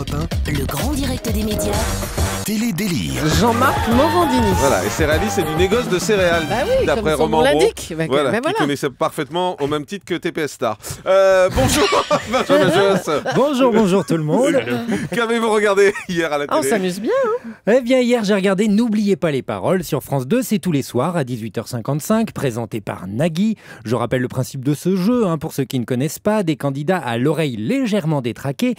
Europe 1, Le grand direct des médias. Télé-délire. Jean-Marc Morandini. Voilà, et céréalier, c'est du négoce de céréales, Bah oui, d'après comme son Romain nom Bro. l'indique. Bah, Voilà, bah qui voilà. connaissait parfaitement au même titre que TPS Star. Bonjour, Benjamin Josse. Bonjour tout le monde. Qu'avez-vous regardé hier à la Ah, on télé? s'amuse bien. Eh bien hier j'ai regardé N'oubliez pas les paroles sur France 2, c'est tous les soirs à 18h55, présenté par Nagui. Je rappelle le principe de ce jeu, pour ceux qui ne connaissent pas, des candidats à l'oreille légèrement détraquée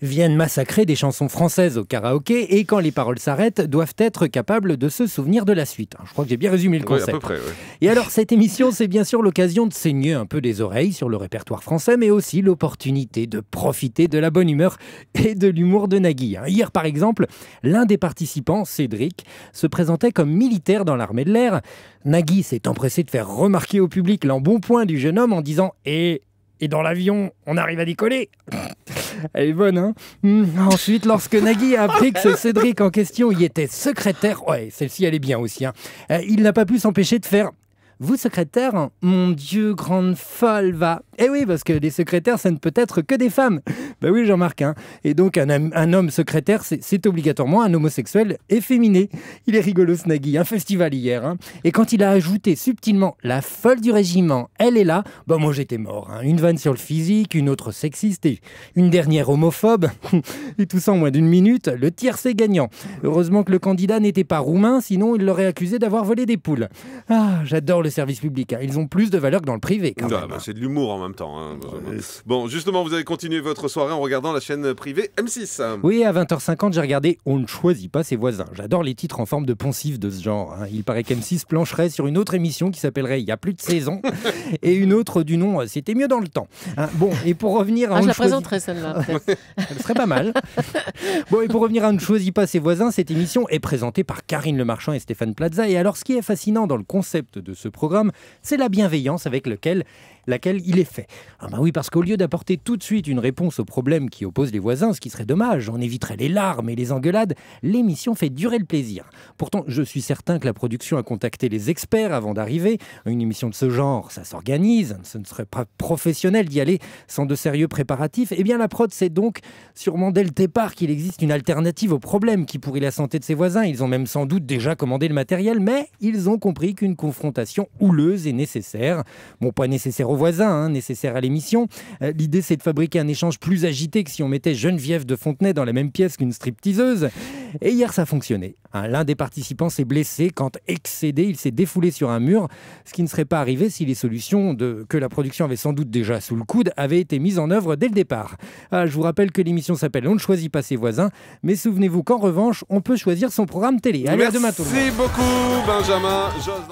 viennent massacrer des chansons françaises au karaoké et quand les paroles s'arrêtent, doivent être capables de se souvenir de la suite. Je crois que j'ai bien résumé le Oui, concept. à peu près, oui. Et alors cette émission, c'est bien sûr l'occasion de saigner un peu des oreilles sur le répertoire français, mais aussi l'opportunité de profiter de la bonne humeur et de l'humour de Nagui. Hier par exemple, l'un des participants, Cédric, se présentait comme militaire dans l'armée de l'air. Nagui s'est empressé de faire remarquer au public l'embonpoint du jeune homme en disant « Et dans l'avion, on arrive à décoller ?» Elle est bonne, hein. Ensuite, lorsque Nagui a appris que ce Cédric en question y était secrétaire, ouais, celle-ci elle est bien aussi, il n'a pas pu s'empêcher de faire « Vous, secrétaire, mon Dieu, grande folle, va !» Eh oui, parce que les secrétaires, ça ne peut être que des femmes. Ben oui, Jean-Marc, Et donc, un homme secrétaire, c'est obligatoirement un homosexuel efféminé. Il est rigolo, ce Nagui, un festival hier. Et quand il a ajouté subtilement « La folle du régiment, elle est là », moi j'étais mort. Une vanne sur le physique, une autre sexiste et une dernière homophobe. Et tout ça en moins d'une minute, le tiercé gagnant. Heureusement que le candidat n'était pas roumain, sinon il l'aurait accusé d'avoir volé des poules. Ah, j'adore le service public. Ils ont plus de valeur que dans le privé, quand même. C'est de l'humour en même temps. Bon, justement, vous avez continué votre soirée en regardant la chaîne privée M6. Oui, à 20h50, j'ai regardé « On ne choisit pas ses voisins ». J'adore les titres en forme de poncifs de ce genre. Il paraît qu'M6 plancherait sur une autre émission qui s'appellerait « Il y a plus de saison » et une autre du nom « C'était mieux dans le temps ». Bon, et pour revenir à Je On la ne choisit... présenterai celle-là. peut-être. Elle serait pas mal. Bon, et pour revenir à On ne choisit pas ses voisins, cette émission est présentée par Karine Le Marchand et Stéphane Plaza. Et alors, ce qui est fascinant dans le concept de ce programme, c'est la bienveillance avec laquelle il est fait. Oui, parce qu'au lieu d'apporter tout de suite une réponse aux problèmes qui opposent les voisins, ce qui serait dommage, on éviterait les larmes et les engueulades, l'émission fait durer le plaisir. Pourtant, je suis certain que la production a contacté les experts avant d'arriver. Une émission de ce genre, ça s'organise, ce ne serait pas professionnel d'y aller sans de sérieux préparatifs. Eh bien, la prod sait donc sûrement dès le départ qu'il existe une alternative aux problèmes qui pourrit la santé de ses voisins. Ils ont même sans doute déjà commandé le matériel, mais ils ont compris qu'une confrontation houleuse est nécessaire. Bon, pas nécessaire aux voisins, nécessaire à l'émission. L'idée, c'est de fabriquer un échange plus agité que si on mettait Geneviève de Fontenay dans la même pièce qu'une stripteaseuse. Et hier, ça fonctionnait. L'un des participants s'est blessé quand, excédé, il s'est défoulé sur un mur, ce qui ne serait pas arrivé si les solutions que la production avait sans doute déjà sous le coude avaient été mises en œuvre dès le départ. Je vous rappelle que l'émission s'appelle « On ne choisit pas ses voisins », mais souvenez-vous qu'en revanche, on peut choisir son programme télé. Allez, à demain tout le monde. Merci beaucoup, Benjamin Josse.